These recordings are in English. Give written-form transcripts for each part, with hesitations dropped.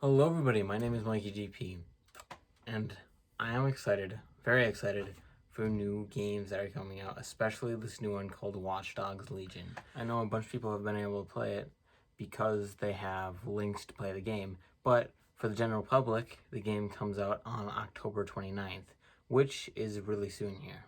Hello everybody, my name is Mikey GP, and I am excited, very excited, for new games that are coming out, especially this new one called Watch Dogs Legion. I know a bunch of people have been able to play it because they have links to play the game, but for the general public, the game comes out on October 29th, which is really soon here.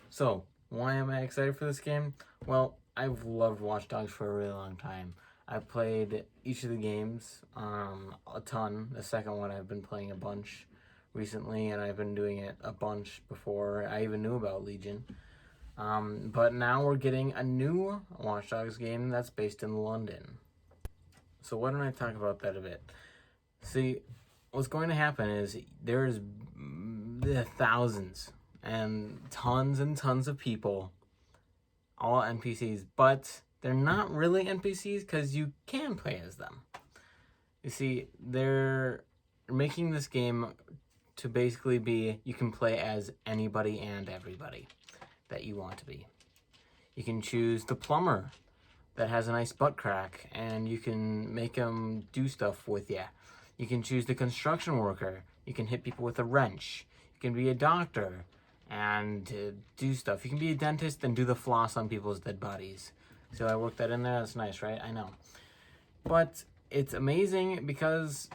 So, why am I excited for this game? Well, I've loved Watch Dogs for a really long time. I've played each of the games a ton. The second one I've been playing a bunch recently, and I've been doing it a bunch before I even knew about Legion. But now we're getting a new Watch Dogs game that's based in London. So why don't I talk about that a bit? See, what's going to happen is there's thousands and tons of people, all NPCs, but they're not really NPCs because you can play as them. You see, they're making this game to basically be, you can play as anybody and everybody that you want to be. You can choose the plumber that has a nice butt crack and you can make him do stuff with you. You can choose the construction worker. You can hit people with a wrench. You can be a doctor and do stuff. You can be a dentist and do the floss on people's dead bodies. So I worked that in there. That's nice, right? I know. But it's amazing because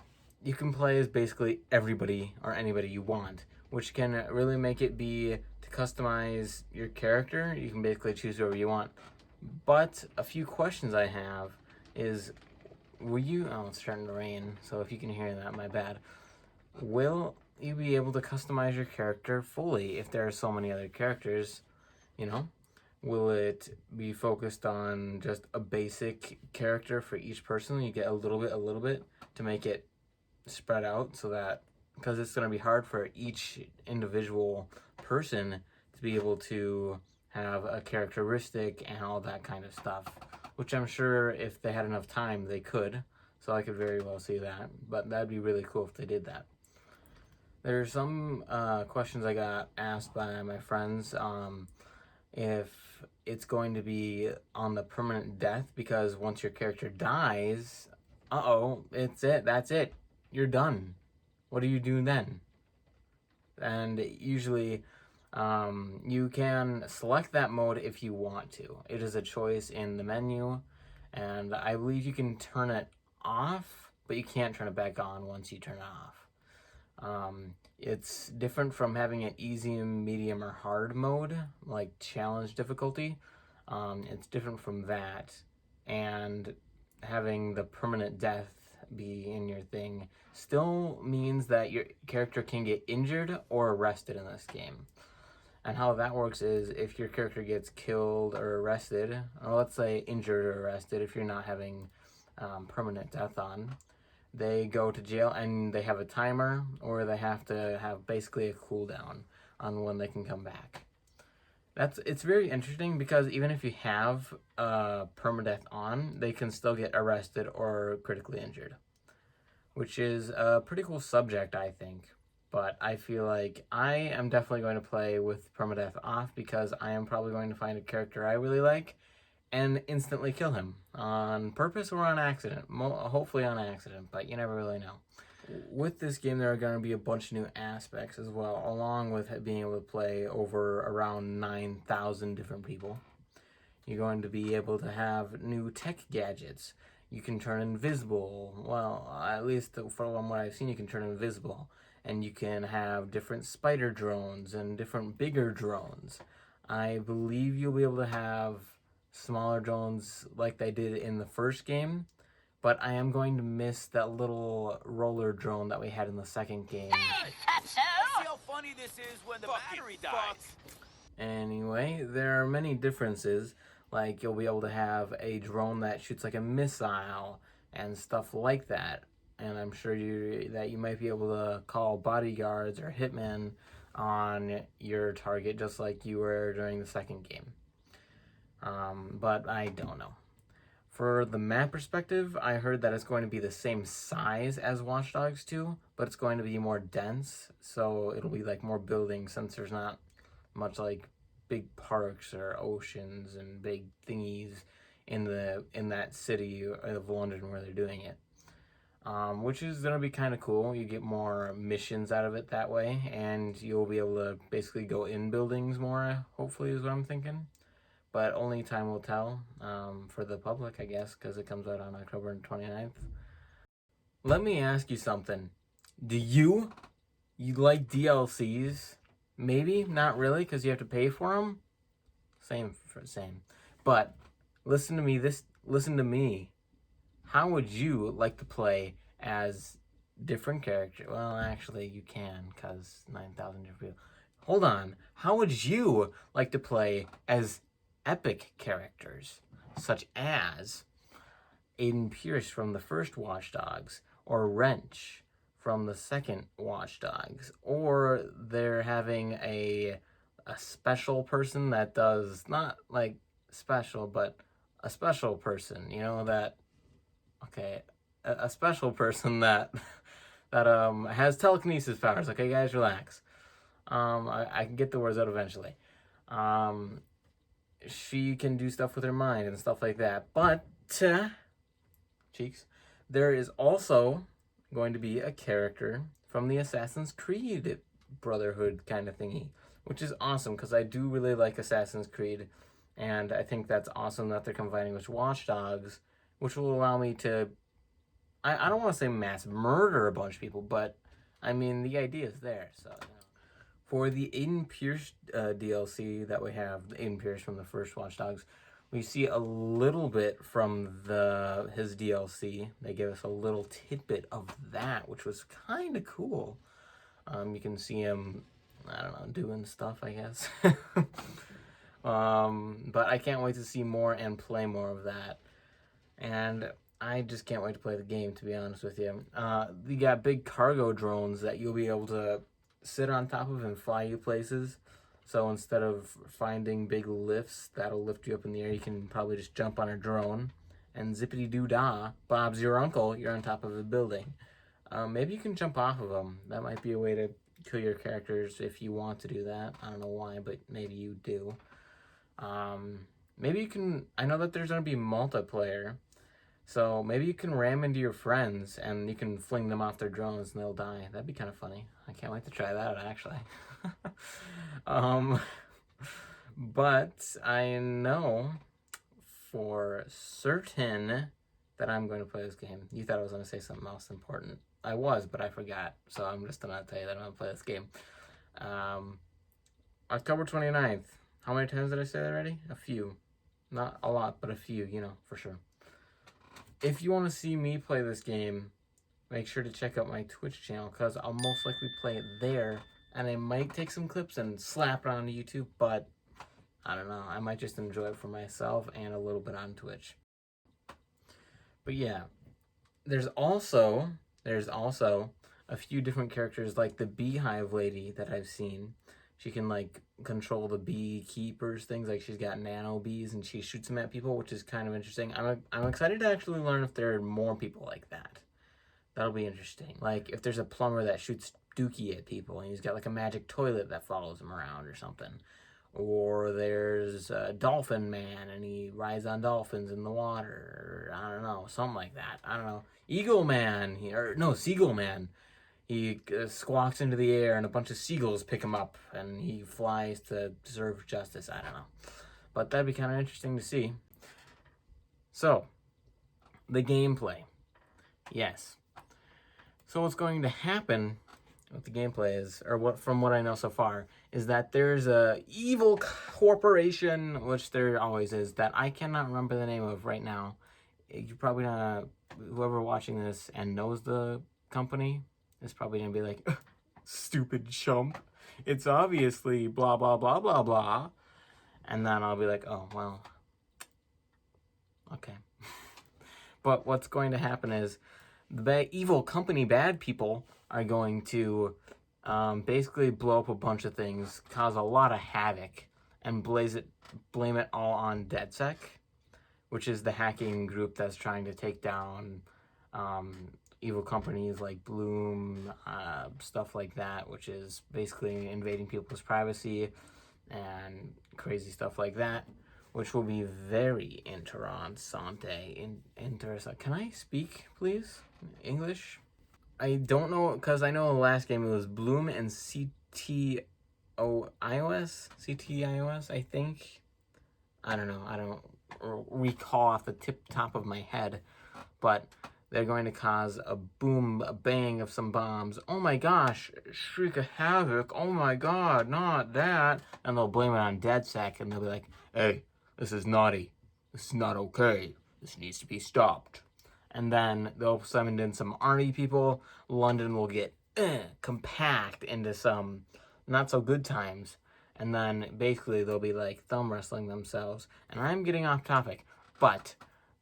you can play as basically everybody or anybody you want, which can really make it be to customize your character. You can basically choose whoever you want. But a few questions I have is, oh, it's starting to rain, so if you can hear that, my bad. Will you be able to customize your character fully if there are so many other characters, you know? Will it be focused on just a basic character for each person? You get a little bit to make it spread out so that, because it's going to be hard for each individual person to be able to have a characteristic and all that kind of stuff, which I'm sure if they had enough time they could, so I could very well see that, but that'd be really cool if they did that. There's some questions I got asked by my friends, if it's going to be on the permanent death, because once your character dies, that's it, you're done. What do you do then? And usually you can select that mode if you want to. It is a choice in the menu, and I believe you can turn it off, but you can't turn it back on once you turn it off. It's different from having an easy, medium, or hard mode, like challenge difficulty. It's different from that, and having the permanent death be in your thing still means that your character can get injured or arrested in this game. And how that works is if your character gets killed or arrested, or let's say injured or arrested if you're not having permanent death on, they go to jail and they have a timer, or they have to have basically a cooldown on when they can come back. It's very interesting because even if you have permadeath on, they can still get arrested or critically injured, which is a pretty cool subject, I think. But I feel like I am definitely going to play with permadeath off because I am probably going to find a character I really like and instantly kill him on purpose or on accident. Hopefully on accident, but you never really know. With this game, there are going to be a bunch of new aspects as well, along with being able to play over around 9,000 different people. You're going to be able to have new tech gadgets. You can turn invisible. Well, at least from what I've seen, you can turn invisible. And you can have different spider drones and different bigger drones. I believe you'll be able to have smaller drones like they did in the first game, but I am going to miss that little roller drone that we had in the second game. See how funny this is when the battery dies. Anyway, there are many differences, like you'll be able to have a drone that shoots like a missile and stuff like that, and I'm sure that you might be able to call bodyguards or hitmen on your target just like you were during the second game. But I don't know. For the map perspective, I heard that it's going to be the same size as Watch Dogs 2, but it's going to be more dense, so it'll be like more buildings since there's not much like big parks or oceans and big thingies in that city of London where they're doing it. which is going to be kind of cool. You get more missions out of it that way, and you'll be able to basically go in buildings more, hopefully, is what I'm thinking. But only time will tell for the public, I guess, because it comes out on October 29th. Let me ask you something. Do you like DLCs? Maybe, not really, because you have to pay for them. Same. But listen to me. How would you like to play as different characters? Well, actually, you can, because 9,000 different people. Hold on. How would you like to play as epic characters, such as Aiden Pearce from the first Watch Dogs, or Wrench from the second Watch Dogs, or they're having a special person that does not like special, but a special person, you know, that a special person that has telekinesis powers. Okay, guys, relax. I can get the words out eventually. She can do stuff with her mind and stuff like that. But cheeks, there is also going to be a character from the Assassin's Creed Brotherhood kind of thingy, which is awesome because I do really like Assassin's Creed, and I think that's awesome that they're combining with Watch Dogs, which will allow me to, I don't want to say mass murder a bunch of people, but I mean, the idea is there, so, you know. For the Aiden Pearce DLC that we have, Aiden Pearce from the first Watch Dogs, we see a little bit from his DLC. They gave us a little tidbit of that, which was kind of cool. You can see him, I don't know, doing stuff, I guess. But I can't wait to see more and play more of that. And I just can't wait to play the game, to be honest with you. You got big cargo drones that you'll be able to sit on top of and fly you places. So instead of finding big lifts that'll lift you up in the air, you can probably just jump on a drone and zippity-doo-dah, Bob's your uncle, you're on top of a building. Maybe you can jump off of them. That might be a way to kill your characters if you want to do that. I don't know why, but maybe you do. Maybe you can, I know that there's going to be multiplayer, so maybe you can ram into your friends and you can fling them off their drones and they'll die. That'd be kind of funny. I can't wait to try that out, actually. But I know for certain that I'm going to play this game. You thought I was going to say something else important. I was, but I forgot. So I'm just going to tell you that I'm going to play this game. October 29th. How many times did I say that already? A few. Not a lot, but a few, you know, for sure. If you want to see me play this game, make sure to check out my Twitch channel, because I'll most likely play it there, and I might take some clips and slap it onto YouTube, but I don't know. I might just enjoy it for myself and a little bit on Twitch. But yeah, there's also a few different characters, like the beehive lady that I've seen. She can, like, control the beekeepers, things like she's got nano bees and she shoots them at people, which is kind of interesting. I'm excited to actually learn if there are more people like that. That'll be interesting. Like, if there's a plumber that shoots dookie at people and he's got, like, a magic toilet that follows him around or something. Or there's a dolphin man and he rides on dolphins in the water. Or, I don't know, something like that. I don't know. Eagle man, Seagull man. He squawks into the air and a bunch of seagulls pick him up and he flies to serve justice. I don't know. But that'd be kind of interesting to see. So, the gameplay. Yes. So what's going to happen with the gameplay is, or from what I know so far, is that there's a evil corporation, which there always is, that I cannot remember the name of right now. You probably not, whoever watching this and knows the company is probably gonna be like, stupid chump. It's obviously blah, blah, blah, blah, blah. And then I'll be like, oh, well, okay. But what's going to happen is the evil company bad people are going to basically blow up a bunch of things, cause a lot of havoc, and blame it all on DedSec, which is the hacking group that's trying to take down evil companies like Bloom, stuff like that, which is basically invading people's privacy and crazy stuff like that. which will be very interesting. Can I speak, please? English? I don't know, because I know the last game it was Bloom and CTIOS, I think. I don't know. I don't recall off the top of my head, but they're going to cause a boom, a bang of some bombs. Oh my gosh, shriek of havoc. Oh my god, not that. And they'll blame it on DedSec, and they'll be like, hey, this is naughty. This is not okay. This needs to be stopped. And then they'll summon in some army people. London will get compact into some not so good times. And then basically they'll be like thumb wrestling themselves. And I'm getting off topic, but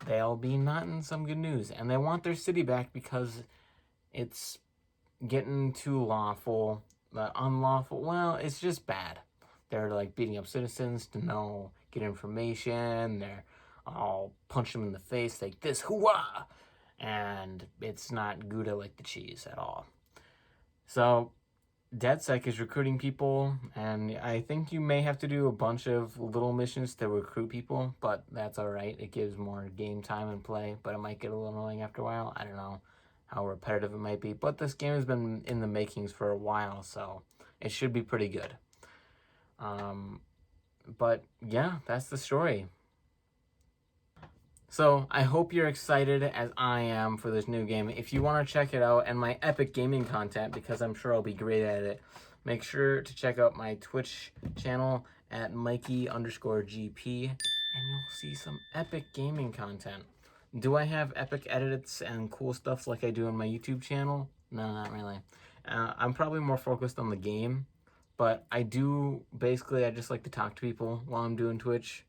they'll be not in some good news. And they want their city back because it's getting too lawful, unlawful. Well, it's just bad. They're like beating up citizens to get information. They're all punch them in the face like this, hoo-wah! And it's not Gouda like the cheese at all. So DedSec is recruiting people, and I think you may have to do a bunch of little missions to recruit people, but that's alright. It gives more game time and play, but it might get a little annoying after a while. I don't know how repetitive it might be, but this game has been in the makings for a while, so it should be pretty good. But yeah, that's the story. So I hope you're excited as I am for this new game. If you want to check it out and my epic gaming content, because I'm sure I'll be great at it, make sure to check out my Twitch channel at Mikey_GP, and you'll see some epic gaming content. Do I have epic edits and cool stuff like I do on my YouTube channel? No, not really. I'm probably more focused on the game, but I just like to talk to people while I'm doing Twitch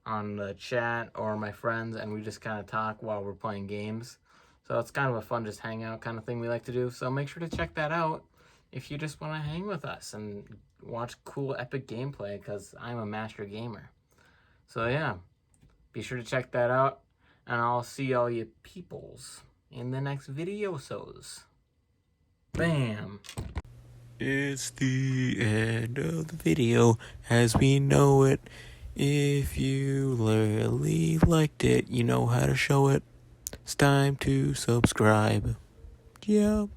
on the chat or my friends, and we just kind of talk while we're playing games. So it's kind of a fun just hangout kind of thing we like to do. So make sure to check that out if you just want to hang with us and watch cool epic gameplay, because I'm a master gamer. So yeah, be sure to check that out, and I'll see all you peoples in the next video-sos. Bam! It's the end of the video as we know it. If you really liked it, you know how to show it. It's time to subscribe. Yeah.